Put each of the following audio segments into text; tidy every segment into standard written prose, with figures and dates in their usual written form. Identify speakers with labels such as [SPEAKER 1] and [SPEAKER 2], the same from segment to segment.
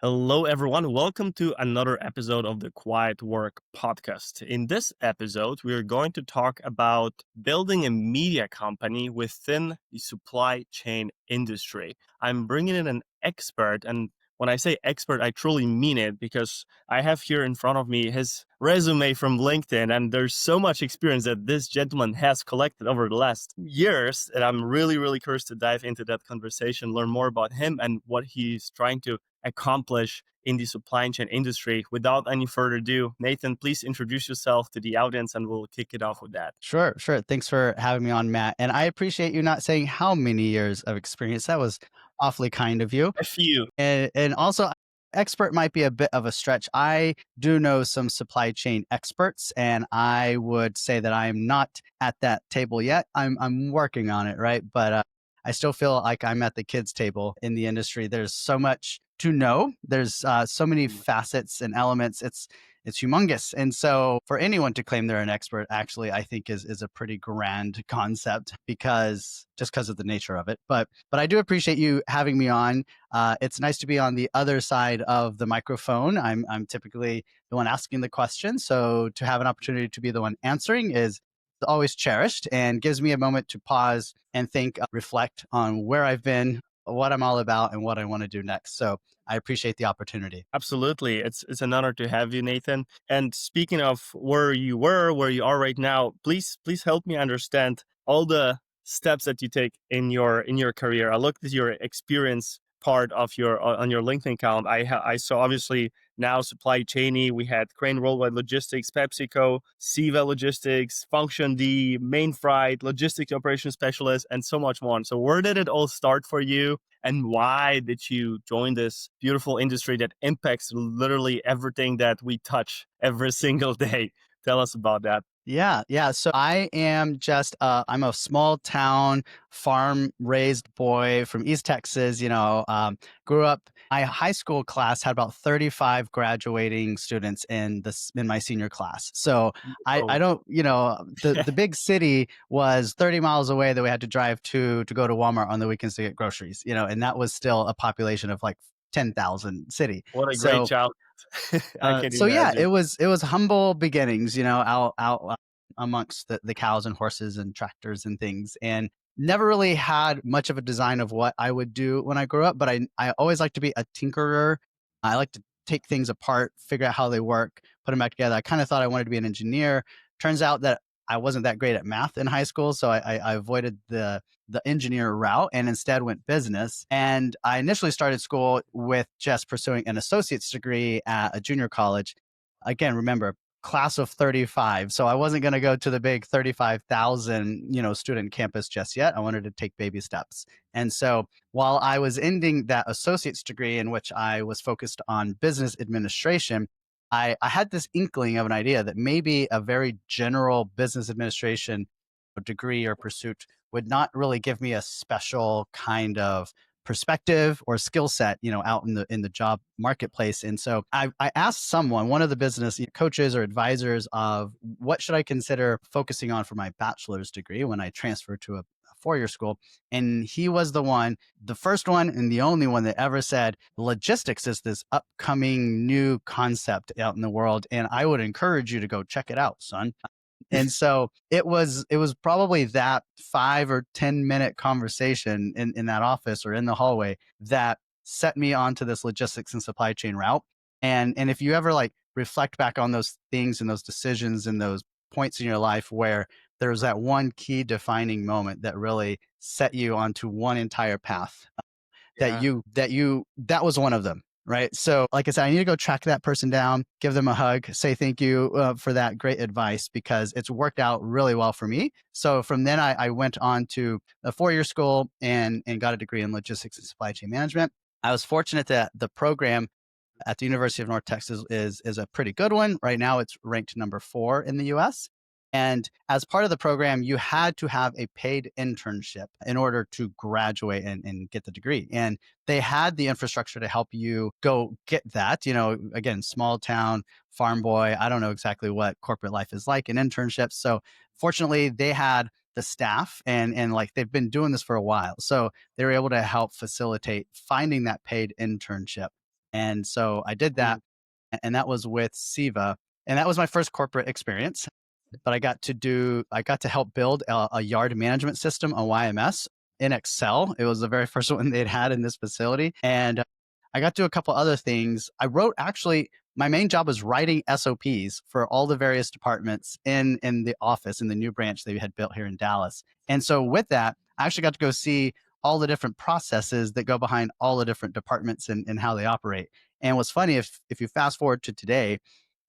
[SPEAKER 1] Hello, everyone. Welcome to another episode of the Quiet Work podcast. In this episode, we are going to talk about building a media company within the supply chain industry. I'm bringing in an expert, and when I say expert, I truly mean it because I have here in front of me his resume from LinkedIn, and there's so much experience that this gentleman has collected over the last years. And I'm really, really curious to dive into that conversation, learn more about him and what he's trying to accomplish in the supply chain industry. Without any further ado, Nathan, please introduce yourself to the audience and we'll kick it off with that.
[SPEAKER 2] Sure, sure. Thanks for having me on, Matt. And I appreciate you not saying how many years of experience. That was awfully kind of you.
[SPEAKER 1] A few.
[SPEAKER 2] And also, expert might be a bit of a stretch. I do know some supply chain experts, and I would say that I am not at that table yet. I'm working on it, right? But I still feel like I'm at the kids' table in the industry. There's so much to know. There's so many facets and elements. It's humongous. And so for anyone to claim they're an expert, actually, I think is a pretty grand concept because of the nature of it. But I do appreciate you having me on. It's nice to be on the other side of the microphone. I'm typically the one asking the question. So to have an opportunity to be the one answering is always cherished and gives me a moment to pause and think, reflect on where I've been, what I'm all about, and what I want to do next. So I appreciate the opportunity.
[SPEAKER 1] Absolutely. It's an honor to have you, Nathan. And speaking of where you were, where you are right now, please help me understand all the steps that you take in your career. I looked at your experience part of your on your LinkedIn account. I saw obviously now Supply Chaney. We had Crane Worldwide Logistics, PepsiCo, SEVA Logistics, Function D, Mainfreight, Logistics Operations Specialist, and so much more. So where did it all start for you? And why did you join this beautiful industry that impacts literally everything that we touch every single day? Tell us about that.
[SPEAKER 2] Yeah. So I am I'm a small town farm raised boy from East Texas. Grew up. My high school class had about 35 graduating students in my senior class. So I
[SPEAKER 1] Oh,
[SPEAKER 2] don't, the big city was 30 miles away that we had to drive to go to Walmart on the weekends to get groceries, and that was still a population of like 10,000 city.
[SPEAKER 1] what a great
[SPEAKER 2] So
[SPEAKER 1] child. I can
[SPEAKER 2] so yeah,
[SPEAKER 1] imagine.
[SPEAKER 2] it was humble beginnings, out amongst the cows and horses and tractors and things, and never really had much of a design of what I would do when I grew up. But I always like to be a tinkerer. I like to take things apart, figure out how they work, put them back together. I kind of thought I wanted to be an engineer. Turns out that I wasn't that great at math in high school, so I avoided the engineer route and instead went business. And I initially started school with just pursuing an associate's degree at a junior college. Again, remember, class of 35. So I wasn't going to go to the big 35,000, student campus just yet. I wanted to take baby steps. And so while I was ending that associate's degree in which I was focused on business administration, I had this inkling of an idea that maybe a very general business administration degree or pursuit would not really give me a special kind of perspective or skill set, out in the job marketplace. And so I asked one of the business coaches or advisors of what should I consider focusing on for my bachelor's degree when I transferred to a four-year school. And he was the first one and the only one that ever said logistics is this upcoming new concept out in the world. And I would encourage you to go check it out, son. And so it was probably that 5 or 10 minute conversation in that office or in the hallway that set me onto this logistics and supply chain route. And if you ever like reflect back on those things and those decisions and those points in your life where there's that one key defining moment that really set you onto one entire path,
[SPEAKER 1] Yeah.
[SPEAKER 2] that was one of them. Right. So, like I said, I need to go track that person down, give them a hug, say thank you for that great advice because it's worked out really well for me. So, from then, I went on to a four-year school and got a degree in logistics and supply chain management. I was fortunate that the program at the University of North Texas is a pretty good one. Right now, it's ranked number 4 in the US. And as part of the program, you had to have a paid internship in order to graduate and get the degree. And they had the infrastructure to help you go get that. Again, small town, farm boy. I don't know exactly what corporate life is like in internships. So fortunately, they had the staff and like they've been doing this for a while. So they were able to help facilitate finding that paid internship. And so I did that,
[SPEAKER 1] Mm.
[SPEAKER 2] and that was with SEVA. And that was my first corporate experience. But I got to help build a yard management system, a YMS in Excel. It was the very first one they'd had in this facility. And I got to do a couple other things. I wrote actually, my main job was writing SOPs for all the various departments in the office in the new branch they had built here in Dallas. And so with that, I actually got to go see all the different processes that go behind all the different departments and how they operate. And what's funny, if you fast forward to today,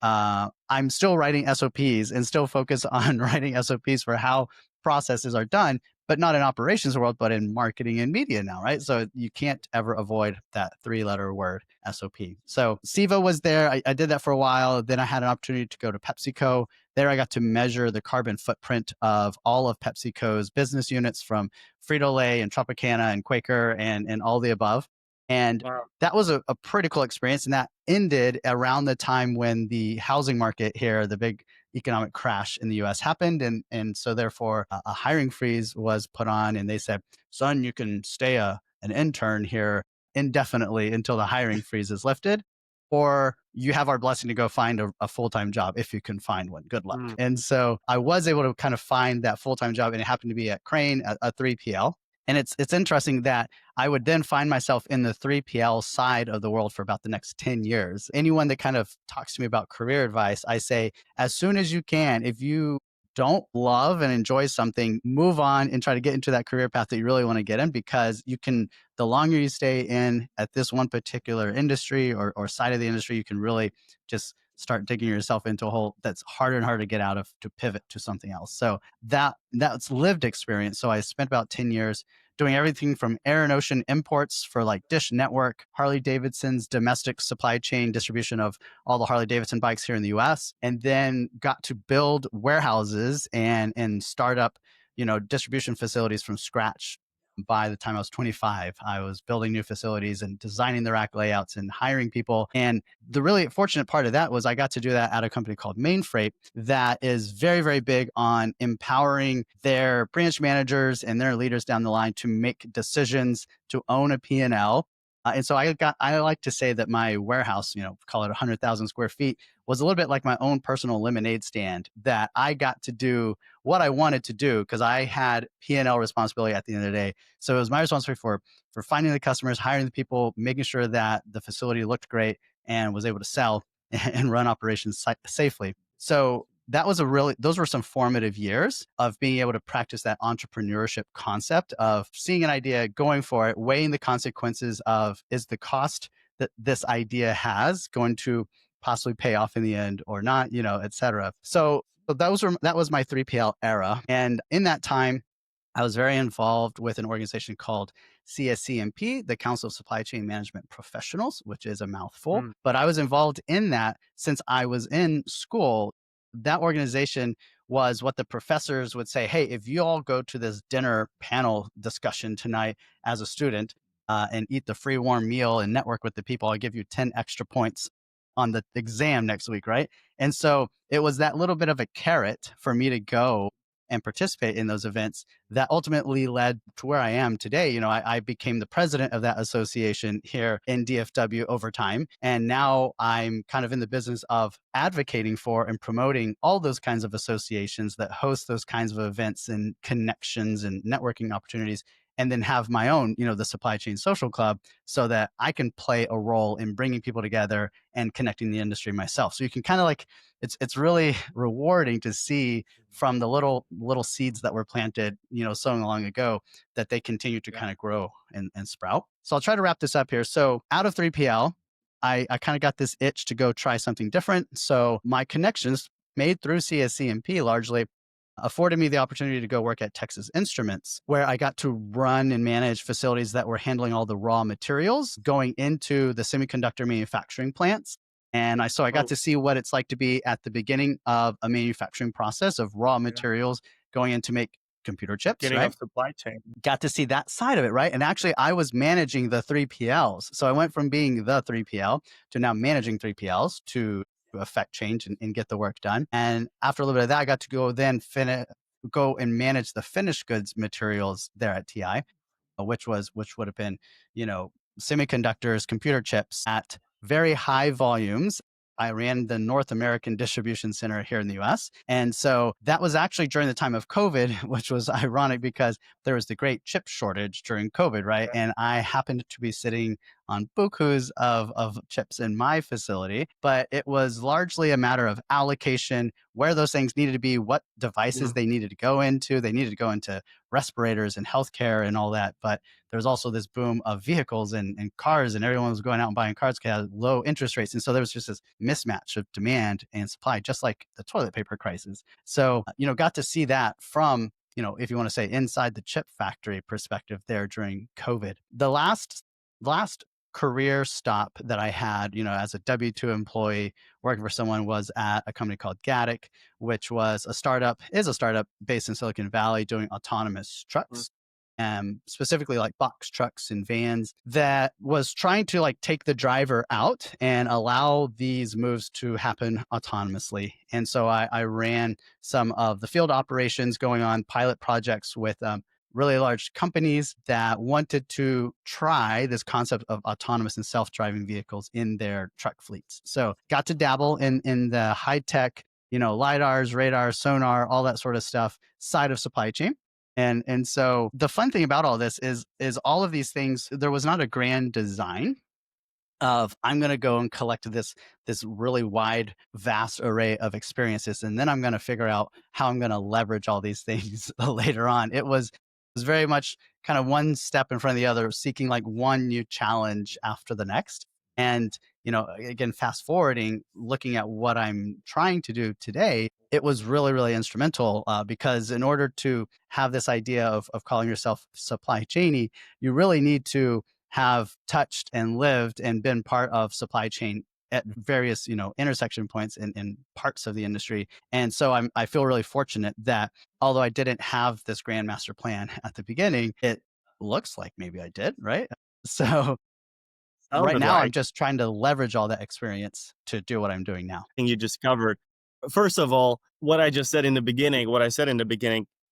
[SPEAKER 2] I'm still writing SOPs and still focus on writing SOPs for how processes are done, but not in operations world, but in marketing and media now, right? So you can't ever avoid that 3-letter word SOP. So SEVA was there. I did that for a while. Then I had an opportunity to go to PepsiCo. There I got to measure the carbon footprint of all of PepsiCo's business units from Frito-Lay and Tropicana and Quaker and all the above. And
[SPEAKER 1] Wow.
[SPEAKER 2] that was a pretty cool experience. And that ended around the time when the housing market here, the big economic crash in the US happened. And so therefore a hiring freeze was put on, and they said, son, you can stay an intern here indefinitely until the hiring freeze is lifted, or you have our blessing to go find a full-time job if you can find one. Good luck.
[SPEAKER 1] Mm.
[SPEAKER 2] And so I was able to kind of find that full-time job, and it happened to be at Crane, a 3PL. And it's interesting that I would then find myself in the 3PL side of the world for about the next 10 years. Anyone that kind of talks to me about career advice, I say, as soon as you can, if you don't love and enjoy something, move on and try to get into that career path that you really want to get in, because you can, the longer you stay in at this one particular industry or side of the industry, you can really just start digging yourself into a hole that's harder and harder to get out of, to pivot to something else. So that's lived experience. So I spent about 10 years doing everything from air and ocean imports for like Dish Network, Harley Davidson's domestic supply chain distribution of all the Harley Davidson bikes here in the US, and then got to build warehouses and start up, distribution facilities from scratch. By the time I was 25, I was building new facilities and designing the rack layouts and hiring people. And the really fortunate part of that was I got to do that at a company called Mainfreight that is very, very big on empowering their branch managers and their leaders down the line to make decisions, to own a P&L. And so I like to say that my warehouse, call it 100,000 square feet, was a little bit like my own personal lemonade stand, that I got to do what I wanted to do because I had P&L responsibility at the end of the day. So it was my responsibility for finding the customers, hiring the people, making sure that the facility looked great and was able to sell and run operations safely. So those were some formative years of being able to practice that entrepreneurship concept of seeing an idea, going for it, weighing the consequences of, is the cost that this idea has going to possibly pay off in the end or not, et cetera. So that was my 3PL era. And in that time, I was very involved with an organization called CSCMP, the Council of Supply Chain Management Professionals, which is a mouthful.
[SPEAKER 1] Mm.
[SPEAKER 2] But I was involved in that since I was in school. That organization was what the professors would say, hey, if you all go to this dinner panel discussion tonight as a student and eat the free warm meal and network with the people, I'll give you 10 extra points on the exam next week, right? And so it was that little bit of a carrot for me to go and participate in those events that ultimately led to where I am today. I became the president of that association here in DFW over time. And now I'm kind of in the business of advocating for and promoting all those kinds of associations that host those kinds of events and connections and networking opportunities, and then have my own, the Supply Chain Social Club, so that I can play a role in bringing people together and connecting the industry myself. So you can kind of like, it's really rewarding to see from the little seeds that were planted, so long ago, that they continue to
[SPEAKER 1] Yeah.
[SPEAKER 2] kind of grow and sprout. So I'll try to wrap this up here. So out of 3PL, I kind of got this itch to go try something different. So my connections made through CSCMP largely afforded me the opportunity to go work at Texas Instruments, where I got to run and manage facilities that were handling all the raw materials going into the semiconductor manufacturing plants. And I got
[SPEAKER 1] Oh,
[SPEAKER 2] to see what it's like to be at the beginning of a manufacturing process of raw
[SPEAKER 1] yeah.
[SPEAKER 2] materials going in to make computer chips,
[SPEAKER 1] Beginning
[SPEAKER 2] right?
[SPEAKER 1] of supply chain.
[SPEAKER 2] Got to see that side of it, right? And actually, I was managing the 3PLs. So I went from being the 3PL to now managing 3PLs to affect change and get the work done. And after a little bit of that, I got to go then go and manage the finished goods materials there at TI, which would have been, semiconductors, computer chips at very high volumes. I ran the North American distribution center here in the US. And so that was actually during the time of COVID, which was ironic because there was the great chip shortage during COVID, right? And I happened to be sitting on bukus of chips in my facility, but it was largely a matter of allocation, where those things needed to be, what devices
[SPEAKER 1] Yeah.
[SPEAKER 2] they needed to go into. They needed to go into respirators and healthcare and all that. But there's also this boom of vehicles and cars, and everyone was going out and buying cars because had low interest rates. And so there was just this mismatch of demand and supply, just like the toilet paper crisis. So, got to see that from, if you want to say inside the chip factory perspective there during COVID. The last career stop that I had, as a W-2 employee working for someone was at a company called Gatik, which is a startup based in Silicon Valley doing autonomous
[SPEAKER 1] Mm.
[SPEAKER 2] trucks. Specifically like box trucks and vans that was trying to like take the driver out and allow these moves to happen autonomously. And so I ran some of the field operations going on pilot projects with really large companies that wanted to try this concept of autonomous and self-driving vehicles in their truck fleets. So got to dabble in the high tech, lidars, radars, sonar, all that sort of stuff side of supply chain. And so the fun thing about all this is all of these things, there was not a grand design of I'm going to go and collect this really wide vast array of experiences, and then I'm going to figure out how I'm going to leverage all these things later on. It was very much kind of one step in front of the other, seeking like one new challenge after the next. And again, fast forwarding, looking at what I'm trying to do today, it was really, really instrumental because in order to have this idea of calling yourself supply chainy, you really need to have touched and lived and been part of supply chain at various intersection points in parts of the industry. And so I feel really fortunate that although I didn't have this grand master plan at the beginning, it looks like maybe I did, right? So right
[SPEAKER 1] Sounded
[SPEAKER 2] now I'm
[SPEAKER 1] like
[SPEAKER 2] just trying to leverage all that experience to do what I'm doing now.
[SPEAKER 1] you just covered. First of all, what I said in the beginning,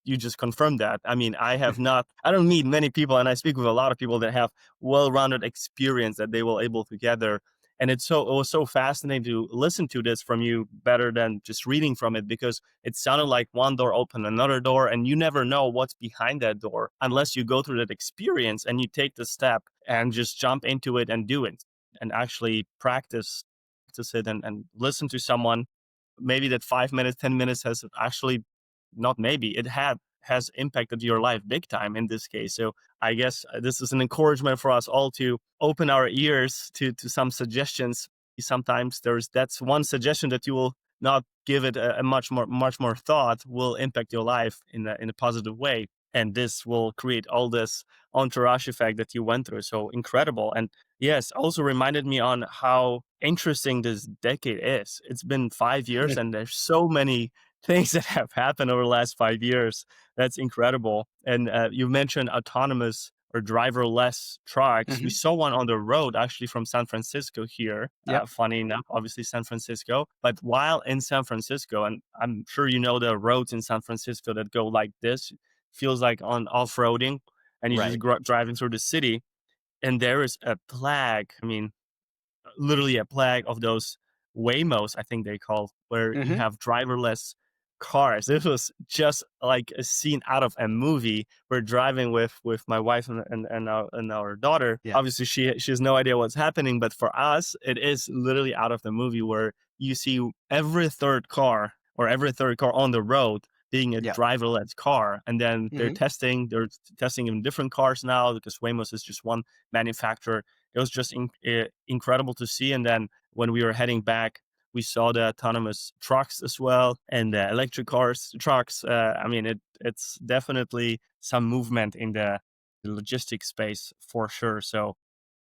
[SPEAKER 1] you just confirmed that. I mean, I don't meet many people, and I speak with a lot of people that have well-rounded experience that they were able to gather. And it was so fascinating to listen to this from you better than just reading from it because it sounded like one door opened another door, and you never know what's behind that door unless you go through that experience and you take the step and just jump into it and do it and actually practice it and listen to someone. Maybe that 5 minutes, 10 minutes has actually, not maybe, has impacted your life big time in this case. So I guess this is an encouragement for us all to open our ears to some suggestions. Sometimes that's one suggestion that you will not give it a much more thought will impact your life in a positive way. And this will create all this entourage effect that you went through. So incredible. And yes, also reminded me on how interesting this decade is. It's been 5 years and there's so many things that have happened over the last 5 years. That's incredible. And you mentioned autonomous or driverless trucks. We
[SPEAKER 2] Hmm.
[SPEAKER 1] saw one on the road actually from San Francisco here.
[SPEAKER 2] Yep.
[SPEAKER 1] Funny enough, obviously San Francisco. But while in San Francisco, and I'm sure you know the roads in San Francisco that go like this, feels like on off-roading, and you're just
[SPEAKER 2] Right.
[SPEAKER 1] driving through the city, and there is a plague. I mean, literally a plague of those Waymos, I think they call, where you
[SPEAKER 2] Hmm.
[SPEAKER 1] have driverless cars. This was just like a scene out of a movie. We're driving with my wife and our daughter.
[SPEAKER 2] Yeah.
[SPEAKER 1] Obviously, she has no idea what's happening, but for us, it is literally out of the movie where you see every third car on the road being a
[SPEAKER 2] Yeah.
[SPEAKER 1] driverless car, and then
[SPEAKER 2] Hmm.
[SPEAKER 1] they're testing in different cars now because Waymo is just one manufacturer. It was just incredible to see. And then when we were heading back, we saw the autonomous trucks as well and the electric trucks. I mean, it's definitely some movement in the logistics space for sure. So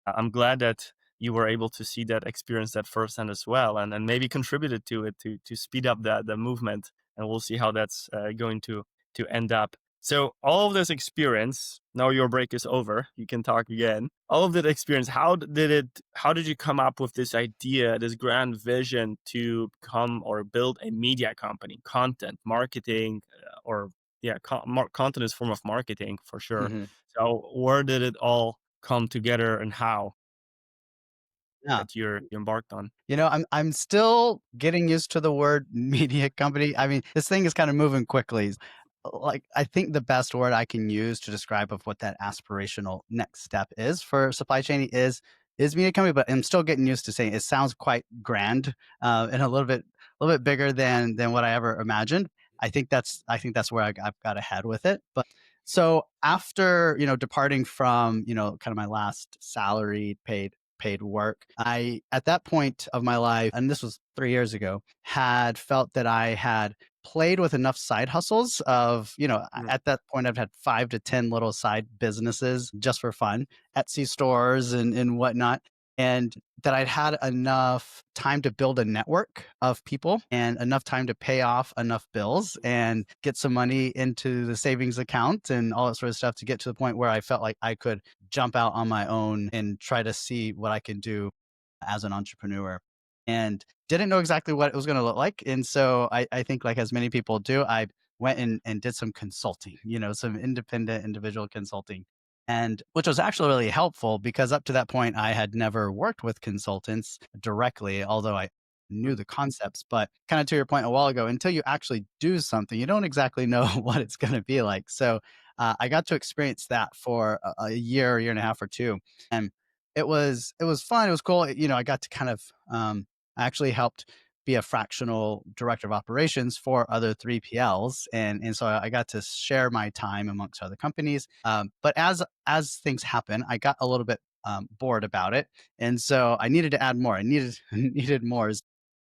[SPEAKER 1] I'm glad that you were able to see that, experience that firsthand as well, and maybe contributed to it to speed up the movement. And we'll see how that's going to end up. So all of this experience, now your break is over, you can talk again. All of that experience, how did you come up with this idea, this grand vision to come or build a media company, content, marketing, or yeah, content is a form of marketing for sure.
[SPEAKER 2] Hmm.
[SPEAKER 1] So where did it all come together and how?
[SPEAKER 2] Yeah.
[SPEAKER 1] that you embarked on?
[SPEAKER 2] I'm still getting used to the word media company. I mean, this thing is kind of moving quickly. Like, I think the best word I can use to describe of what that aspirational next step is for Supply Chain is media company, but I'm still getting used to saying it sounds quite grand, and a little bit bigger than what I ever imagined. I think that's where I've got ahead with it. But so after departing from kind of my last salary paid work, I, at that point of my life, and this was 3 years ago, had felt that I had played with enough side hustles of,
[SPEAKER 1] Mm,
[SPEAKER 2] at that point, I've had 5 to 10 little side businesses just for fun, Etsy stores and whatnot. And that I'd had enough time to build a network of people and enough time to pay off enough bills and get some money into the savings account and all that sort of stuff to get to the point where I felt like I could jump out on my own and try to see what I can do as an entrepreneur. And didn't know exactly what it was going to look like. And so I think, like as many people do, I went and did some consulting, some independent individual consulting. And which was actually really helpful because up to that point, I had never worked with consultants directly, although I knew
[SPEAKER 1] mm,
[SPEAKER 2] the concepts. But kind of to your point a while ago, until you actually do something, you don't exactly know what it's going to be like. So I got to experience that for a year and a half or two. And it was fun. It was cool. I got to kind of I actually helped be a fractional director of operations for other 3PLs, and so I got to share my time amongst other companies. But as things happen, I got a little bit bored about it, and so I needed to add more. I needed needed more.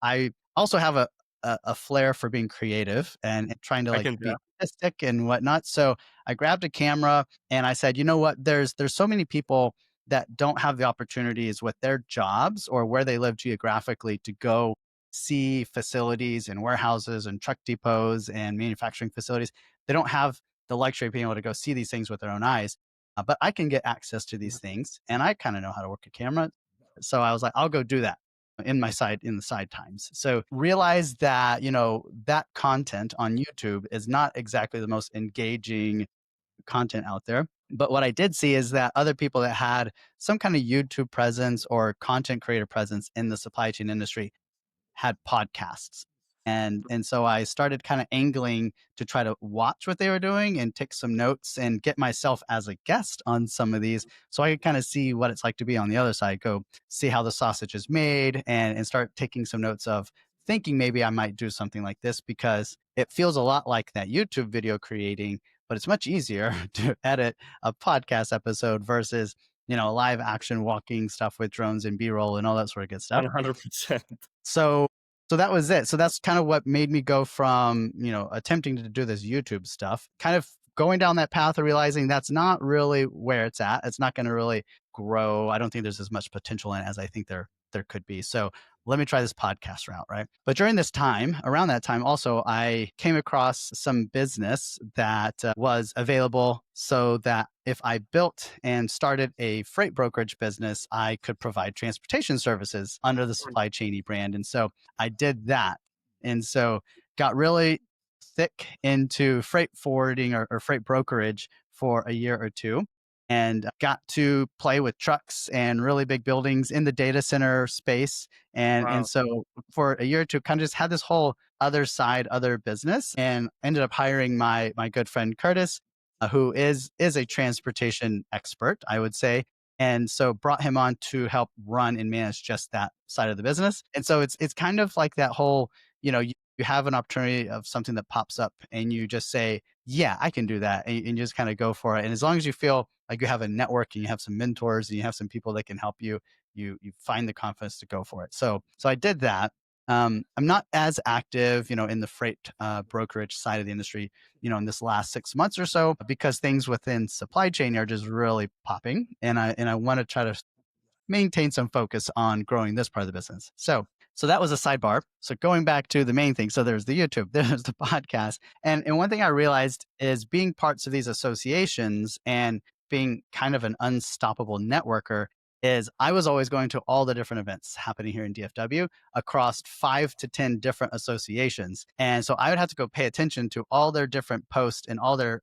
[SPEAKER 2] I also have a flair for being creative and trying to
[SPEAKER 1] I
[SPEAKER 2] like
[SPEAKER 1] can
[SPEAKER 2] be
[SPEAKER 1] tell.
[SPEAKER 2] artistic and whatnot. So I grabbed a camera and I said, you know what? There's so many people that don't have the opportunities with their jobs or where they live geographically to go see facilities and warehouses and truck depots and manufacturing facilities. They don't have the luxury of being able to go see these things with their own eyes. But I can get access to these things and I kind of know how to work a camera. So I was like, I'll go do that in the side times. So realize that, that content on YouTube is not exactly the most engaging content out there. But what I did see is that other people that had some kind of YouTube presence or content creator presence in the supply chain industry had podcasts. And so I started kind of angling to try to watch what they were doing and take some notes and get myself as a guest on some of these so I could kind of see what it's like to be on the other side, go see how the sausage is made and start taking some notes of thinking maybe I might do something like this because it feels a lot like that YouTube video creating, but it's much easier to edit a podcast episode versus live action walking stuff with drones and b-roll and all that sort of good stuff.
[SPEAKER 1] 100%.
[SPEAKER 2] So so that was it. So that's kind of what made me go from, attempting to do this YouTube stuff, kind of going down that path of realizing that's not really where it's at. It's not going to really grow. I don't think there's as much potential in it as I think there could be. So let me try this podcast route, right? But during this time, around that time, also, I came across some business that was available so that if I built and started a freight brokerage business, I could provide transportation services under the Supply Chaney brand. And so I did that. And so got really thick into freight forwarding or freight brokerage for a year or two and got to play with trucks and really big buildings in the data center space. And
[SPEAKER 1] Wow.
[SPEAKER 2] so for a year or two, kind of just had this whole other side, other business, and ended up hiring my good friend Curtis, who is a transportation expert, I would say. And so brought him on to help run and manage just that side of the business. And so it's kind of like that whole, you have an opportunity of something that pops up and you just say, yeah, I can do that. And you just kind of go for it. And as long as you feel like you have a network and you have some mentors and you have some people that can help you, you find the confidence to go for it. So I did that. I'm not as active, in the freight brokerage side of the industry, in this last 6 months or so, because things within supply chain are just really popping, and I want to try to maintain some focus on growing this part of the business. So that was a sidebar. So going back to the main thing. So there's the YouTube, there's the podcast. And one thing I realized is being parts of these associations and being kind of an unstoppable networker is I was always going to all the different events happening here in DFW across 5 to 10 different associations. And so I would have to go pay attention to all their different posts and all their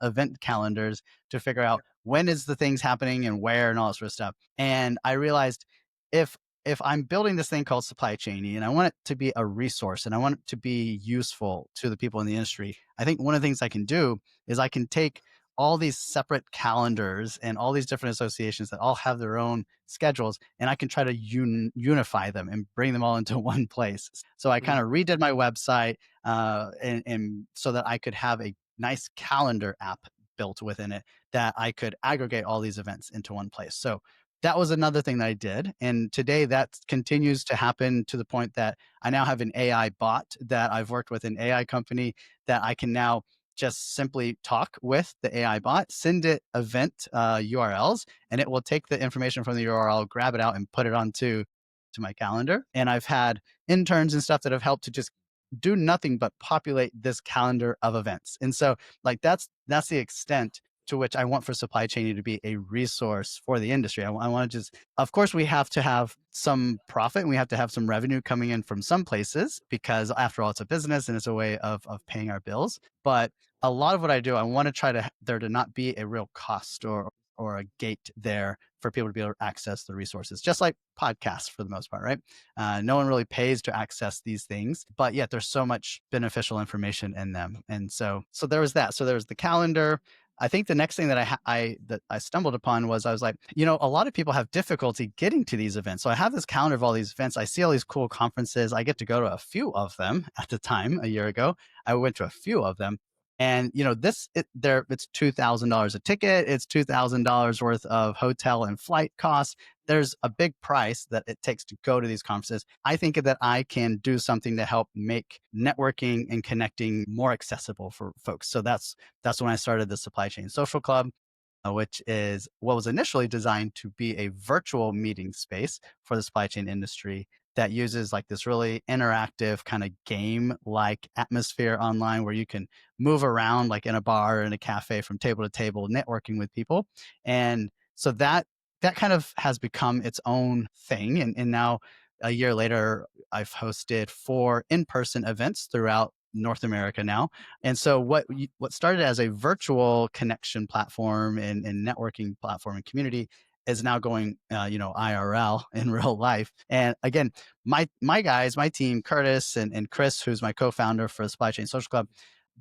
[SPEAKER 2] event calendars to figure out when is the things happening and where and all that sort of stuff. And I realized if if I'm building this thing called Supply Chaney and I want it to be a resource and I want it to be useful to the people in the industry, I think one of the things I can do is I can take all these separate calendars and all these different associations that all have their own schedules, and I can try to unify them and bring them all into one place. So I kind
[SPEAKER 1] Mhm.
[SPEAKER 2] of redid my website, and so that I could have a nice calendar app built within it that I could aggregate all these events into one place. So that was another thing that I did. And today that continues to happen to the point that I now have an AI bot that I've worked with, an AI company that I can now just simply talk with the AI bot, send it event URLs, and it will take the information from the URL, grab it out, and put it onto my calendar. And I've had interns and stuff that have helped to just do nothing but populate this calendar of events. And so, like, that's the extent to which I want for supply chain to be a resource for the industry. I want to just, of course, we have to have some profit and we have to have some revenue coming in from some places because, after all, it's a business and it's a way of paying our bills. But a lot of what I do, I want to try to there to not be a real cost or a gate there for people to be able to access the resources, just like podcasts for the most part, right? No one really pays to access these things, but yet there's so much beneficial information in them. And so there was that. So there was the calendar. I think the next thing that I stumbled upon was I was like, a lot of people have difficulty getting to these events. So I have this calendar of all these events. I see all these cool conferences. I get to go to a few of them at the time a year ago. I went to a few of them. And it's $2,000 a ticket. It's $2,000 worth of hotel and flight costs. There's a big price that it takes to go to these conferences. I think that I can do something to help make networking and connecting more accessible for folks. So that's when I started the Supply Chain Social Club, which is what was initially designed to be a virtual meeting space for the supply chain industry that uses like this really interactive kind of game like atmosphere online where you can move around like in a bar or in a cafe from table to table networking with people. And so that kind of has become its own thing. And now a year later, I've hosted 4 in-person events throughout North America now. And so what started as a virtual connection platform and networking platform and community is now going, IRL in real life. And again, my guys, my team, Curtis and Chris, who's my co-founder for the Supply Chain Social Club,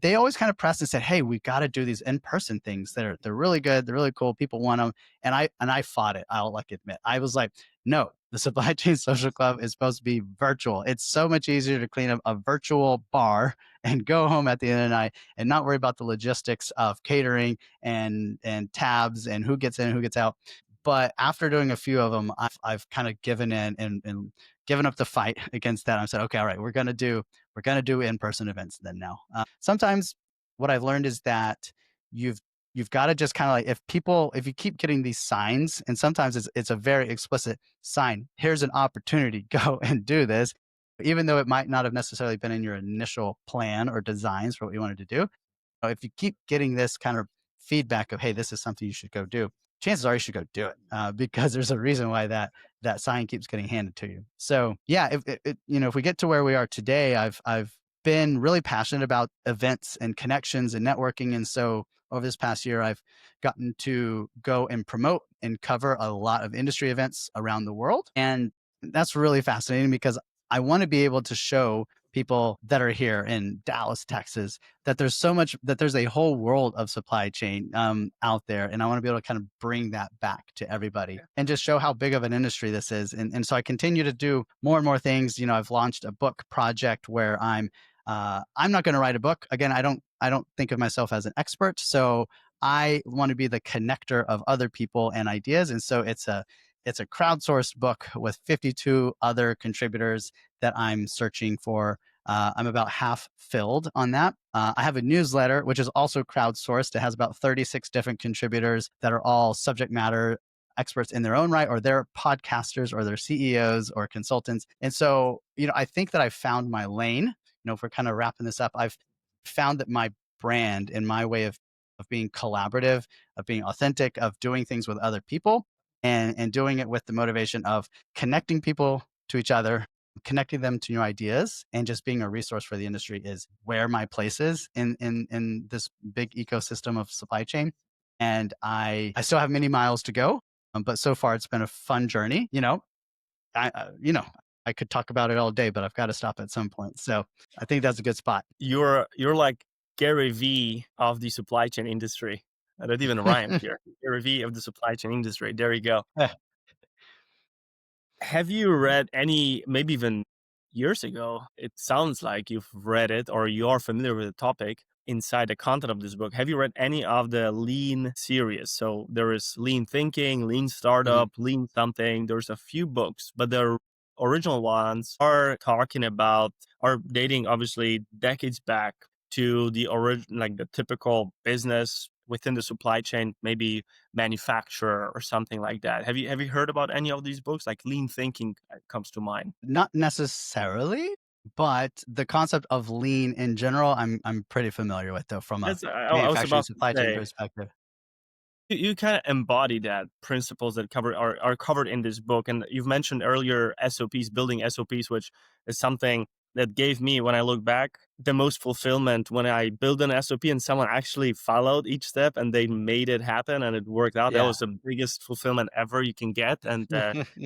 [SPEAKER 2] they always kind of pressed and said, "Hey, we got to do these in-person things. They're really good. They're really cool. People want them." And I fought it. I'll like admit. I was like, "No, the Supply Chain Social Club is supposed to be virtual. It's so much easier to clean up a virtual bar and go home at the end of the night and not worry about the logistics of catering and tabs and who gets in, who gets out." But after doing a few of them, I've kind of given in and given up the fight against that. I said, okay, all right, we're gonna do in-person events then now. Sometimes what I've learned is that you've got to just kind of like if you keep getting these signs, and sometimes it's a very explicit sign. Here's an opportunity. Go and do this, even though it might not have necessarily been in your initial plan or designs for what you wanted to do. If you keep getting this kind of feedback of, hey, this is something you should go do, chances are you should go do it, because there's a reason why that sign keeps getting handed to you. So yeah, if we get to where we are today, I've been really passionate about events and connections and networking. And so over this past year, I've gotten to go and promote and cover a lot of industry events around the world. And that's really fascinating because I want to be able to show people that are here in Dallas, Texas, that there's a whole world of supply chain out there. And I want to be able to kind of bring that back to everybody and just show how big of an industry this is. And so I continue to do more and more things. I've launched a book project where I'm not going to write a book. Again, I don't think of myself as an expert. So I want to be the connector of other people and ideas. And so it's a crowdsourced book with 52 other contributors that I'm searching for. I'm about half filled on that. I have a newsletter, which is also crowdsourced. It has about 36 different contributors that are all subject matter experts in their own right, or they're podcasters, or they're CEOs or consultants. And so, I think that I've found my lane. If we're kind of wrapping this up, I've found that my brand and my way of being collaborative, of being authentic, of doing things with other people, and doing it with the motivation of connecting people to each other, connecting them to new ideas, and just being a resource for the industry is where my place is in this big ecosystem of supply chain. And I still have many miles to go, but so far it's been a fun journey. I could talk about it all day, but I've got to stop at some point. So I think that's a good spot.
[SPEAKER 1] You're like Gary V of the supply chain industry. That even rhymed here. Gary V of the supply chain industry. There you go. Have you read any, maybe even years ago? It sounds like you've read it or you are familiar with the topic inside the content of this book. Have you read any of the lean series? So there is lean thinking, lean
[SPEAKER 2] Mhm.
[SPEAKER 1] startup, lean something. There's a few books, but the original ones are talking about, are dating obviously decades back to the origin, like the typical business within the supply chain, maybe manufacturer or something like that. Have you heard about any of these books? Like lean thinking comes to mind.
[SPEAKER 2] Not necessarily, but the concept of lean in general, I'm pretty familiar with, though, from a
[SPEAKER 1] That's I was
[SPEAKER 2] manufacturing
[SPEAKER 1] about to
[SPEAKER 2] supply chain
[SPEAKER 1] say.
[SPEAKER 2] perspective.
[SPEAKER 1] You kind of embody that principles that are covered in this book, and you've mentioned earlier SOPs, building SOPs, which is something that gave me, when I look back, the most fulfillment when I build an SOP and someone actually followed each step and they made it happen and it worked out. That
[SPEAKER 2] Yeah.
[SPEAKER 1] was the biggest fulfillment ever you can get, and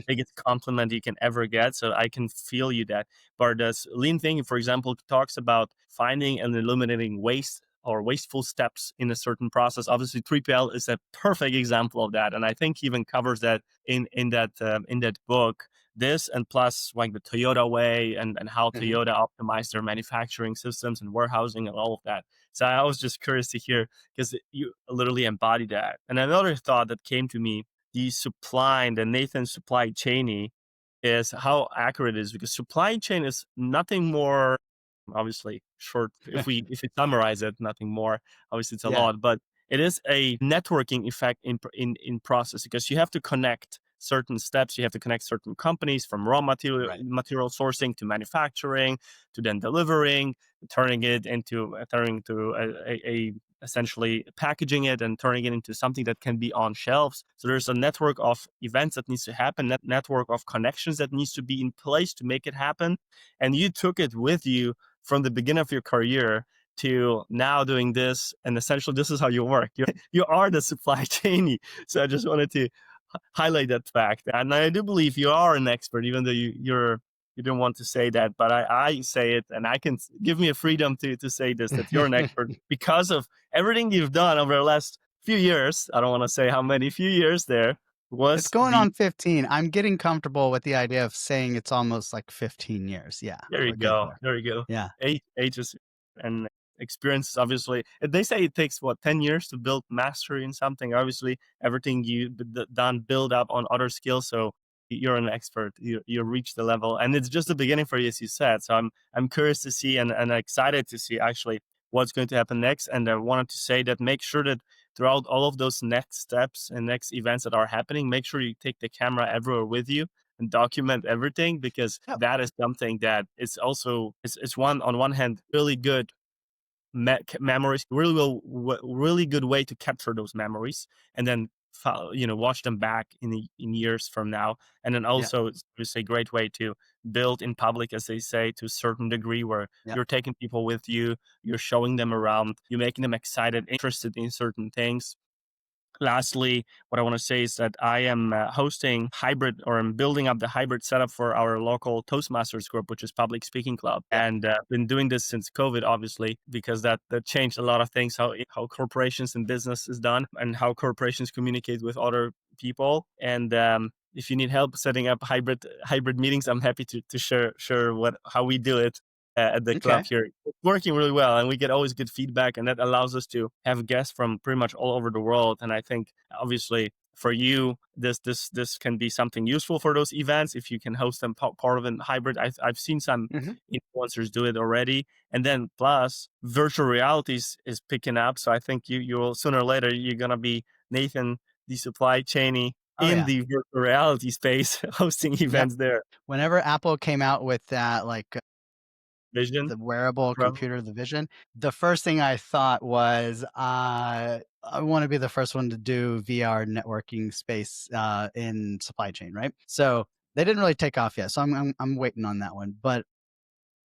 [SPEAKER 1] biggest compliment you can ever get. So I can feel you that. But this lean thinking, for example, talks about finding and eliminating waste or wasteful steps in a certain process. Obviously, 3PL is a perfect example of that, and I think he even covers that in that book. This, and plus like the Toyota way, and how
[SPEAKER 2] Mhm.
[SPEAKER 1] Toyota optimized their manufacturing systems and warehousing and all of that. So I was just curious to hear, because you literally embody that. And another thought that came to me: the Nathan Supply Chaney, is how accurate it is, because supply chain is nothing more, obviously short, if we summarize it, nothing more, obviously it's a
[SPEAKER 2] Yeah.
[SPEAKER 1] lot, but it is a networking effect in process, because you have to connect certain steps, you have to connect certain companies, from raw
[SPEAKER 2] Right.
[SPEAKER 1] material sourcing to manufacturing to then delivering, turning to a essentially packaging it and turning it into something that can be on shelves. So there's a network of events that needs to happen, network of connections that needs to be in place to make it happen. And you took it with you from the beginning of your career to now doing this, and essentially this is how you work. You are the supply chain. So I just wanted to highlight that fact, and I do believe you are an expert, even though you don't want to say that, but I say it, and I can give me a freedom to say this, that you're an expert because of everything you've done over the last few years. I don't want to say how many few years there
[SPEAKER 2] It's
[SPEAKER 1] was
[SPEAKER 2] going
[SPEAKER 1] the
[SPEAKER 2] on 15. I'm getting comfortable with the idea of saying it's almost like 15 years. Yeah,
[SPEAKER 1] There you
[SPEAKER 2] we're good
[SPEAKER 1] go.
[SPEAKER 2] there.
[SPEAKER 1] There you go.
[SPEAKER 2] Yeah.
[SPEAKER 1] Ages and experience, obviously. They say it takes, what, 10 years to build mastery in something. Obviously, everything done build up on other skills. So you're an expert. You reach the level, and it's just the beginning for you, as you said. So I'm curious to see, and excited to see actually what's going to happen next. And I wanted to say that make sure that throughout all of those next steps and next events that are happening, make sure you take the camera everywhere with you and document everything, because
[SPEAKER 2] Yep.
[SPEAKER 1] that is something that is also, it's one, on one hand, really good memories, really good way to capture those memories, and then watch them back in years from now. And then
[SPEAKER 2] Yeah.
[SPEAKER 1] also it's a great way to build in public, as they say, to a certain degree, where
[SPEAKER 2] Yep.
[SPEAKER 1] you're taking people with you, you're showing them around, you're making them excited, interested in certain things. Lastly, what I want to say is that I am hosting hybrid, or I'm building up the hybrid setup for our local Toastmasters group, which is public speaking club,
[SPEAKER 2] Yep.
[SPEAKER 1] and been doing this since COVID, obviously, because that changed a lot of things, how corporations and business is done, and how corporations communicate with other people. And if you need help setting up hybrid meetings, I'm happy to share what how we do it at the club
[SPEAKER 2] Okay.
[SPEAKER 1] here. It's working really well, and we get always good feedback, and that allows us to have guests from pretty much all over the world. And I think, obviously, for you, this can be something useful for those events if you can host them part of a hybrid. I've seen some
[SPEAKER 2] Hmm.
[SPEAKER 1] influencers do it already, and then plus virtual realities is picking up. So I think you'll sooner or later you're gonna be Nathan, the supply chainy,
[SPEAKER 2] Oh,
[SPEAKER 1] in
[SPEAKER 2] yeah.
[SPEAKER 1] the virtual reality space, hosting
[SPEAKER 2] Yep.
[SPEAKER 1] events there.
[SPEAKER 2] Whenever Apple came out with that, like
[SPEAKER 1] Vision
[SPEAKER 2] the wearable
[SPEAKER 1] Pro.
[SPEAKER 2] computer, the Vision, the first thing I thought was, I want to be the first one to do VR networking space in supply chain, right? So they didn't really take off yet, so I'm waiting on that one. But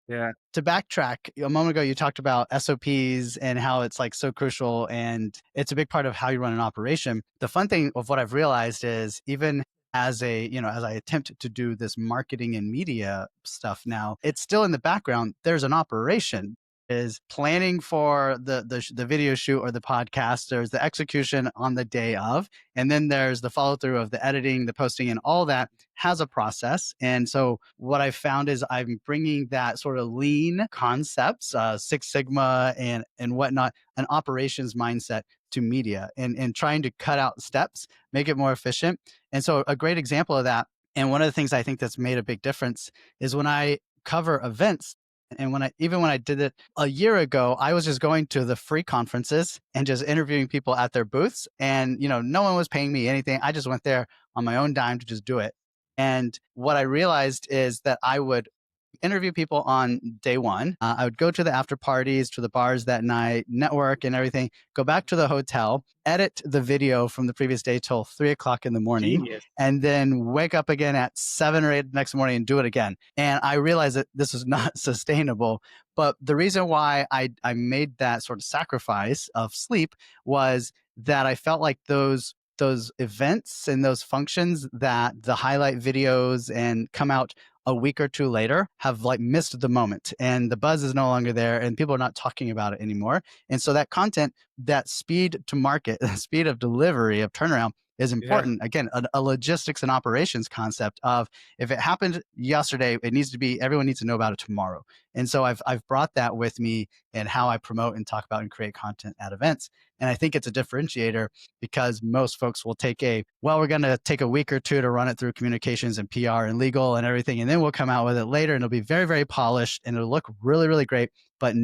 [SPEAKER 1] Yeah.
[SPEAKER 2] to backtrack, a moment ago you talked about SOPs and how it's like so crucial and it's a big part of how you run an operation. The fun thing of what I've realized is even as as I attempt to do this marketing and media stuff now, it's still in the background. There's an operation is planning for the video shoot or the podcast. There's the execution on the day of, and then there's the follow through of the editing, the posting, and all that has a process. And so what I found is I'm bringing that sort of lean concepts, Six Sigma and whatnot, an operations mindset to media and trying to cut out steps, make it more efficient. And so a great example of that, and one of the things I think that's made a big difference is when I cover events. And even when I did it a year ago, I was just going to the free conferences and just interviewing people at their booths. And, no one was paying me anything. I just went there on my own dime to just do it. And what I realized is that I would interview people on day one. I would go to the after parties, to the bars that night, network and everything, go back to the hotel, edit the video from the previous day till 3 o'clock in the morning,
[SPEAKER 1] Genius.
[SPEAKER 2] and then wake up again at 7 or 8 the next morning and do it again. And I realized that this was not sustainable. But the reason why I made that sort of sacrifice of sleep was that I felt like those events and those functions that the highlight videos and come out a week or two later have like missed the moment and the buzz is no longer there and people are not talking about it anymore. And so that content, that speed to market, the speed of delivery, of turnaround is
[SPEAKER 1] Yeah.
[SPEAKER 2] important. Again, a logistics and operations concept of if it happened yesterday, it needs to be, everyone needs to know about it tomorrow. And so I've brought that with me in how I promote and talk about and create content at events. And I think it's a differentiator because most folks will we're going to take a week or two to run it through communications and PR and legal and everything. And then we'll come out with it later and it'll be very, very polished and it'll look really, really great. But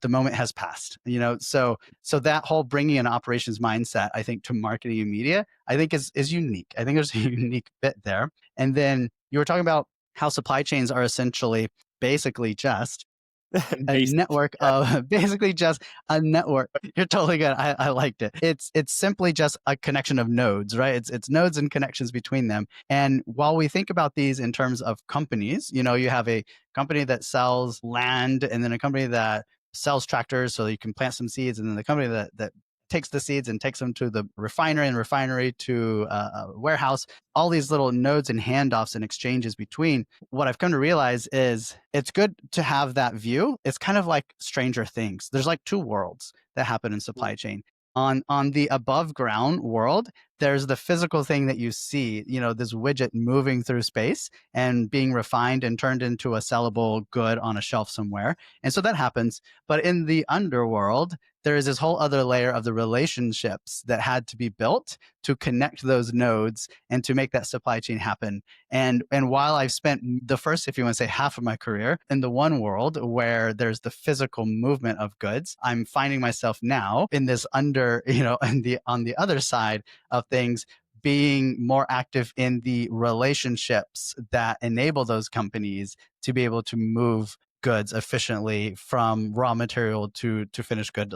[SPEAKER 2] the moment has passed, so that whole bringing an operations mindset, I think, to marketing and media, I think is unique. I think there's a unique bit there. And then you were talking about how supply chains are essentially basically just a
[SPEAKER 1] Basic.
[SPEAKER 2] network
[SPEAKER 1] Yeah.
[SPEAKER 2] of basically just a network. You're totally good. I liked it. It's simply just a connection of nodes, right? It's nodes and connections between them. And while we think about these in terms of companies, you have a company that sells land and then a company that sells tractors so you can plant some seeds, and then the company that takes the seeds and takes them to the refinery and refinery to a warehouse, all these little nodes and handoffs and exchanges between. What I've come to realize is it's good to have that view. It's kind of like Stranger Things. There's like two worlds that happen in supply chain. On the above ground world, there's the physical thing that you see, this widget moving through space and being refined and turned into a sellable good on a shelf somewhere. And so that happens. But in the underworld, there is this whole other layer of the relationships that had to be built to connect those nodes and to make that supply chain happen. And while I've spent the first, if you want to say, half of my career in the one world where there's the physical movement of goods, I'm finding myself now in this on the other side of things, being more active in the relationships that enable those companies to be able to move goods efficiently from raw material to finished goods,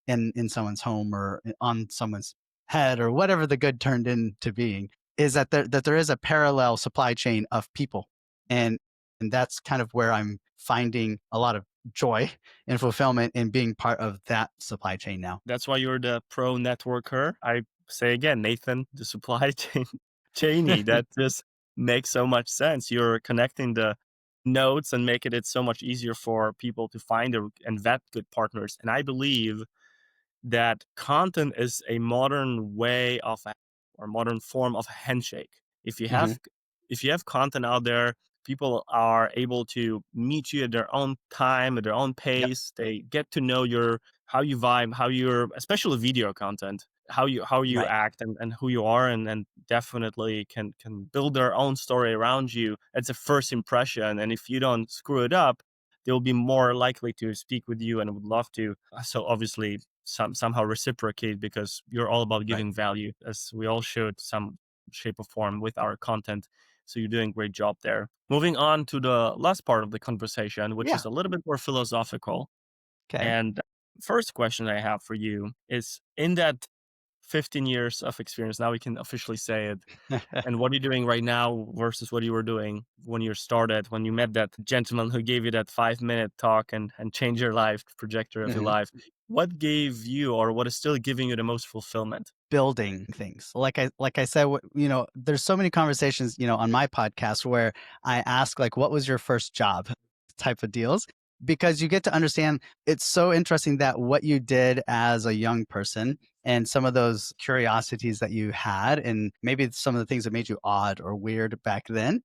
[SPEAKER 2] in someone's home or on someone's head or whatever the good turned into being. Is that there is a parallel supply chain of people, and that's kind of where I'm finding a lot of joy and fulfillment in being part of that supply chain now.
[SPEAKER 1] That's why you're the pro networker. I say again, Nathan, the supply chain Cheney. That just makes so much sense. You're connecting the nodes and making it so much easier for people to find and vet good partners. And I believe that content is a modern way of or modern form of handshake. If you
[SPEAKER 2] Hmm.
[SPEAKER 1] have if you have content out there, people are able to meet you at their own time, at their own
[SPEAKER 2] Yep.
[SPEAKER 1] pace. They get to know how you vibe, how you're, especially video content, how you
[SPEAKER 2] Right.
[SPEAKER 1] act and who you are, and definitely can build their own story around you. It's a first impression, and if you don't screw it up, they'll be more likely to speak with you and would love to. So obviously somehow reciprocate, because you're all about
[SPEAKER 2] Right.
[SPEAKER 1] giving value, as we all should, some shape or form, with our content. So you're doing a great job there. Moving on to the last part of the conversation, which
[SPEAKER 2] Yeah.
[SPEAKER 1] is a little bit more philosophical.
[SPEAKER 2] Okay.
[SPEAKER 1] And first question I have for you is, in that 15 years of experience, now we can officially say it, and what are you doing right now versus what you were doing when you started, when you met that gentleman who gave you that 5-minute talk and changed your life, trajectory of your
[SPEAKER 2] Hmm.
[SPEAKER 1] life? What gave you, or what is still giving you the most fulfillment?
[SPEAKER 2] building things. Like I said, there's so many conversations, on my podcast where I ask like, what was your first job type of deals? Because you get to understand it's so interesting that what you did as a young person and some of those curiosities that you had, and maybe some of the things that made you odd or weird back then,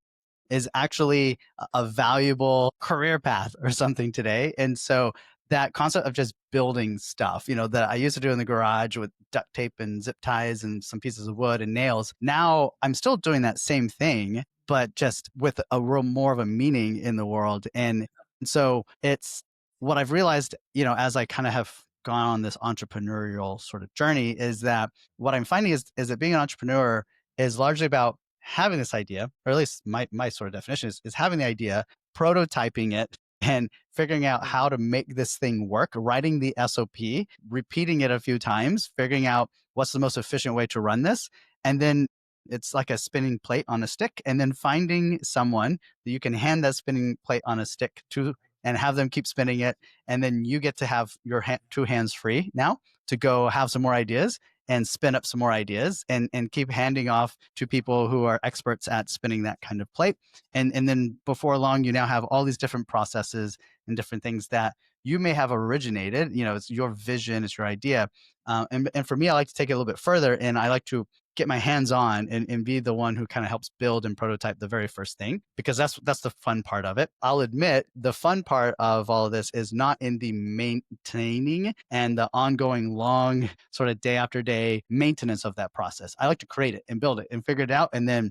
[SPEAKER 2] is actually a valuable career path or something today. And so that concept of just building stuff, that I used to do in the garage with duct tape and zip ties and some pieces of wood and nails. Now I'm still doing that same thing, but just with a real more of a meaning in the world. And so it's what I've realized, as I kind of have gone on this entrepreneurial sort of journey, is that what I'm finding is that being an entrepreneur is largely about having this idea, or at least my sort of definition is having the idea, prototyping it, and figuring out how to make this thing work, writing the SOP, repeating it a few times, figuring out what's the most efficient way to run this. And then it's like a spinning plate on a stick, and then finding someone that you can hand that spinning plate on a stick to and have them keep spinning it. And then you get to have your two hands free now to go have some more ideas and spin up some more ideas and keep handing off to people who are experts at spinning that kind of plate. And then before long, you now have all these different processes and different things that you may have originated. It's your vision, it's your idea. And for me, I like to take it a little bit further, and I like to get my hands on and be the one who kind of helps build and prototype the very first thing, because that's the fun part of it. I'll admit the fun part of all of this is not in the maintaining and the ongoing long sort of day after day maintenance of that process. I like to create it and build it and figure it out. And then,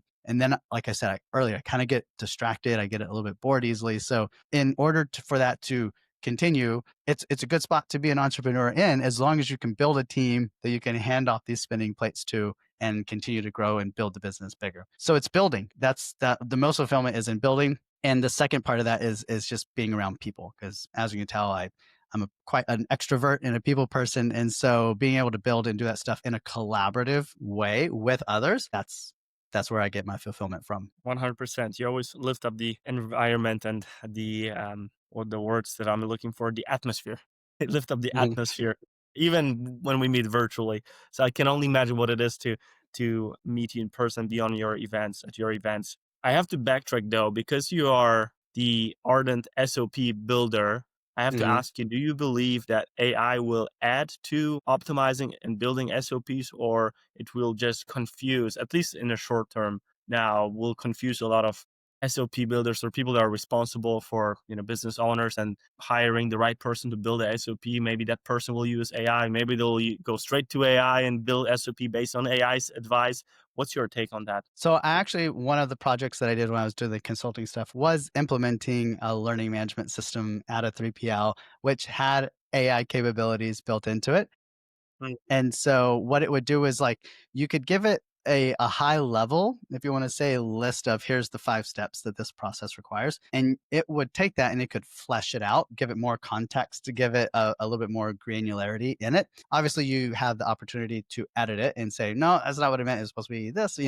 [SPEAKER 2] like I said earlier, I kind of get distracted. I get a little bit bored easily. So in order for that to continue, it's a good spot to be an entrepreneur in, as long as you can build a team that you can hand off these spinning plates to and continue to grow and build the business bigger. So it's building. The most fulfillment is in building. And the second part of that is just being around people, because as you can tell, I'm quite an extrovert and a people person. And so being able to build and do that stuff in a collaborative way with others, that's where I get my fulfillment from.
[SPEAKER 1] 100%. You always lift up the environment and the or the words that I'm looking for, the atmosphere. Lift up the
[SPEAKER 2] Mhm.
[SPEAKER 1] atmosphere, even when we meet virtually. So I can only imagine what it is to meet you in person, be on your events, at your events. I have to backtrack though, because you are the ardent SOP builder. I have to
[SPEAKER 2] Mhm.
[SPEAKER 1] ask you, do you believe that AI will add to optimizing and building SOPs, or it will just confuse, at least in the short term now, will confuse a lot of SOP builders or people that are responsible for, business owners and hiring the right person to build a SOP? Maybe that person will use AI. Maybe they'll go straight to AI and build SOP based on AI's advice. What's your take on that?
[SPEAKER 2] So one of the projects that I did when I was doing the consulting stuff was implementing a learning management system at a 3PL, which had AI capabilities built into it.
[SPEAKER 1] Mm.
[SPEAKER 2] And so what it would do is like you could give it a high level, if you want to say, list of here's the 5 steps that this process requires. And it would take that and it could flesh it out, give it more context, to give it a little bit more granularity in it. Obviously, you have the opportunity to edit it and say, no, that's not what I meant. It's supposed to be this,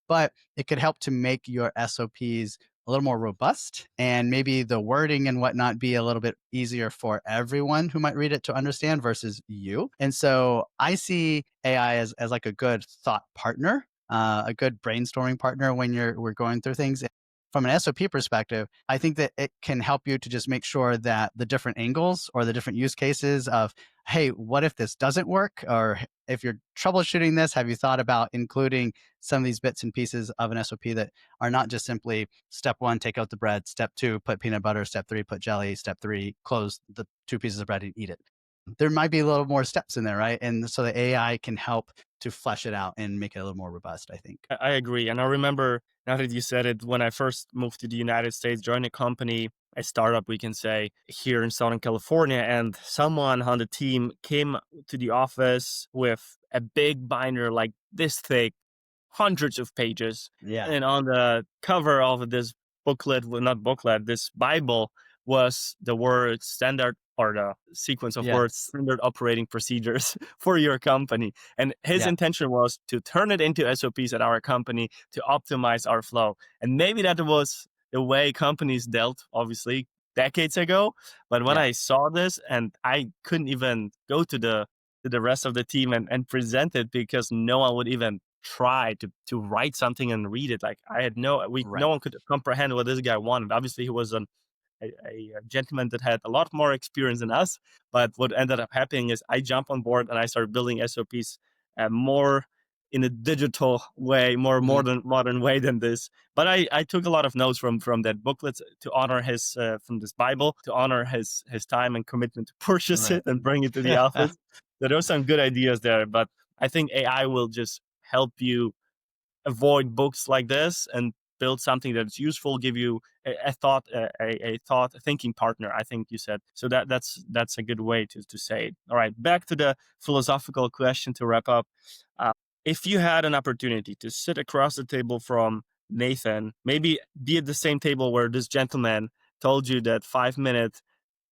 [SPEAKER 2] but it could help to make your SOPs a little more robust, and maybe the wording and whatnot be a little bit easier for everyone who might read it to understand versus you. And so I see AI as like a good thought partner, a good brainstorming partner when we're going through things. From an SOP perspective, I think that it can help you to just make sure that the different angles or the different use cases of, hey, what if this doesn't work? Or if you're troubleshooting this, have you thought about including some of these bits and pieces of an SOP that are not just simply step 1, take out the bread, step 2, put peanut butter, step 3, put jelly, step 3, close the 2 pieces of bread and eat it. There might be a little more steps in there, right? And so the AI can help to flesh it out and make it a little more robust, I think.
[SPEAKER 1] I agree. And I remember, now that you said it, when I first moved to the United States, joined a company, a startup, we can say, here in Southern California, and someone on the team came to the office with a big binder like this thick, hundreds of pages.
[SPEAKER 2] Yeah.
[SPEAKER 1] And on the cover of this booklet, well, not booklet, this Bible, was the word standard, or the sequence of
[SPEAKER 2] Yeah.
[SPEAKER 1] words, standard operating procedures for your company. And his
[SPEAKER 2] Yeah.
[SPEAKER 1] intention was to turn it into SOPs at our company to optimize our flow. And maybe that was the way companies dealt, obviously, decades ago. But when
[SPEAKER 2] Yeah.
[SPEAKER 1] I saw this, and I couldn't even go to the to the rest of the team and present it because no one would even try to write something and read it. Like I had no
[SPEAKER 2] Right.
[SPEAKER 1] one could comprehend what this guy wanted. Obviously, he was a gentleman that had a lot more experience than us. But what ended up happening is I jumped on board and I started building SOPs more in a digital way, more
[SPEAKER 2] Mhm.
[SPEAKER 1] modern way than this. But I took a lot of notes from that booklet to honor his from this Bible to honor his time and commitment to purchase
[SPEAKER 2] Right.
[SPEAKER 1] it and bring it to the office. So there were some good ideas there. But I think AI will just help you avoid books like this and build something that's useful, give you a thought a thought a thinking partner, I think you said. So that's a good way to say it. All right, back to the philosophical question to wrap up. uh, if you had an opportunity to sit across the table from Nathan, maybe be at the same table where this gentleman told you that 5 minute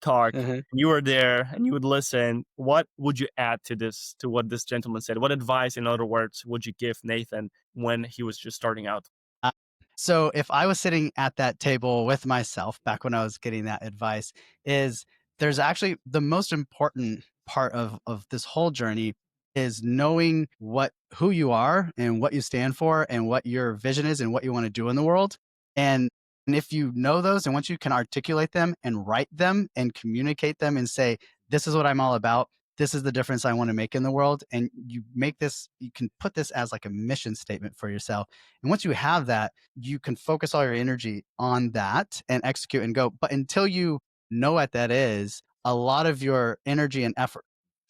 [SPEAKER 1] talk,
[SPEAKER 2] Mhm.
[SPEAKER 1] you were there and you would listen, what would you add to this, to what this gentleman said? What advice, in other words, would you give Nathan when he was just starting out?
[SPEAKER 2] Uh, so if I was sitting at that table with myself back when I was getting that advice, is there's actually the most important part of this whole journey is knowing what who you are and what you stand for and what your vision is and what you want to do in the world. And and if you know those and once you can articulate them and write them and communicate them and say, this is what I'm all about, this is the difference I want to make in the world. And you make this, you can put this as like a mission statement for yourself. And once you have that, you can focus all your energy on that and execute and go. But until you know what that is, a lot of your energy and effort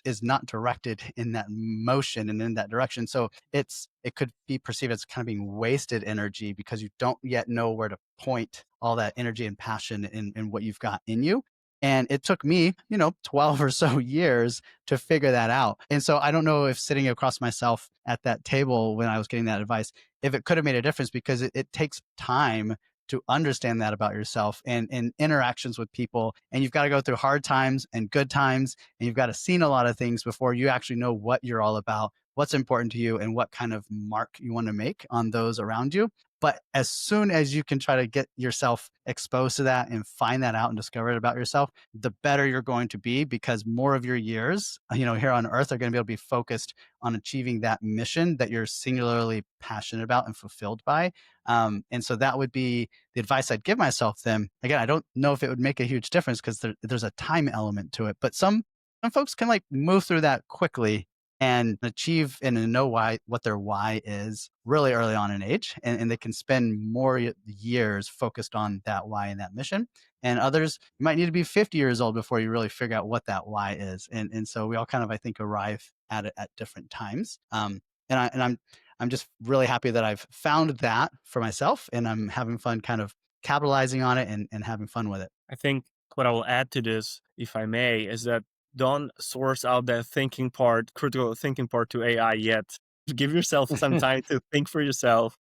[SPEAKER 2] is not directed in that motion and in that direction. So it could be perceived as kind of being wasted energy because you don't yet know where to point all that energy and passion in what you've got in you. And it took me, 12 or so years to figure that out. And so I don't know if sitting across myself at that table when I was getting that advice, if it could have made a difference because it takes time to understand that about yourself and interactions with people. And you've got to go through hard times and good times. And you've got to seen a lot of things before you actually know what you're all about, what's important to you, and what kind of mark you want to make on those around you. But as soon as you can try to get yourself exposed to that and find that out and discover it about yourself, the better you're going to be because more of your years, here on earth are going to be able to be focused on achieving that mission that you're singularly passionate about and fulfilled by. And so that would be the advice I'd give myself then. Again, I don't know if it would make a huge difference because there's a time element to it, but some folks can like move through that quickly and achieve and know what their why is really early on in age, and they can spend more years focused on that why and that mission. And others, you might need to be 50 years old before you really figure out what that why is. And so we all kind of, I think, arrive at it at different times. And I'm just really happy that I've found that for myself, and I'm having fun kind of capitalizing on it and having fun with it.
[SPEAKER 1] I think what I will add to this, if I may, is that don't source out that thinking part, critical thinking part to AI yet. Give yourself some time to think for yourself,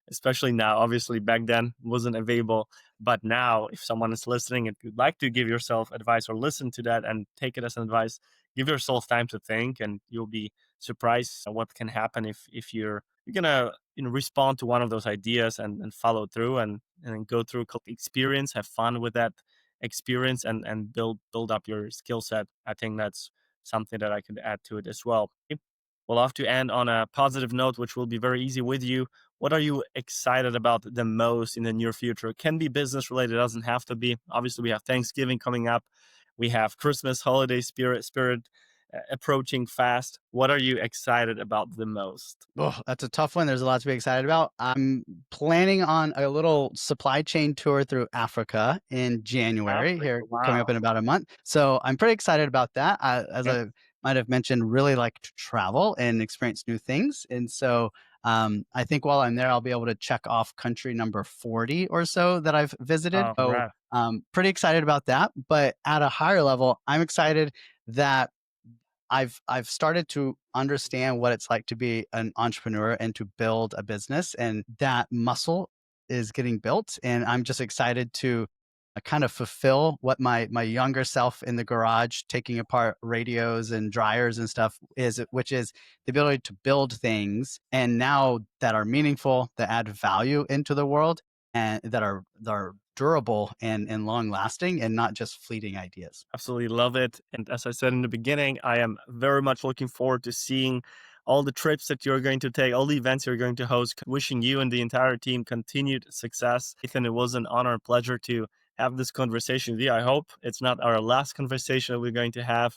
[SPEAKER 1] especially now. Obviously, back then wasn't available. But now, if someone is listening and you'd like to give yourself advice or listen to that and take it as an advice, give yourself time to think, and you'll be surprised at what can happen if you're gonna respond to one of those ideas and follow through and go through experience, have fun with that experience and build up your skill set. I think that's something that I could add to it as well. We'll have to end on a positive note, which will be very easy with you. What are you excited about the most in the near future? It can be business related, doesn't have to be. Obviously, we have Thanksgiving coming up. We have Christmas holiday spirit approaching fast. What are you excited about the most?
[SPEAKER 2] Oh, that's a tough one. There's a lot to be excited about. I'm planning on a little supply chain tour through Africa in January
[SPEAKER 1] Africa,
[SPEAKER 2] here coming up
[SPEAKER 1] wow.
[SPEAKER 2] in about a month. So I'm pretty excited about that. As
[SPEAKER 1] Okay.
[SPEAKER 2] I might have mentioned, really like to travel and experience new things. And so I think while I'm there, I'll be able to check off country number 40 or so that I've visited.
[SPEAKER 1] Oh,
[SPEAKER 2] So
[SPEAKER 1] congrats.
[SPEAKER 2] pretty excited about that. But at a higher level, I'm excited that I've started to understand what it's like to be an entrepreneur and to build a business, and that muscle is getting built. And I'm just excited to kind of fulfill what my younger self in the garage taking apart radios and dryers and stuff is, which is the ability to build things and now that are meaningful, that add value into the world. and that are durable and long lasting and not just fleeting ideas.
[SPEAKER 1] Absolutely love it. And as I said in the beginning, I am very much looking forward to seeing all the trips that you're going to take, all the events you're going to host. Wishing you and the entire team continued success. Ethan, it was an honor and pleasure to have this conversation with you. I hope it's not our last conversation that we're going to have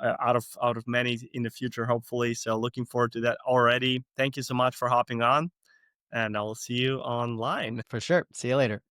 [SPEAKER 1] out of many in the future, hopefully. So looking forward to that already. Thank you so much for hopping on, and I'll see you online.
[SPEAKER 2] For sure. See you later.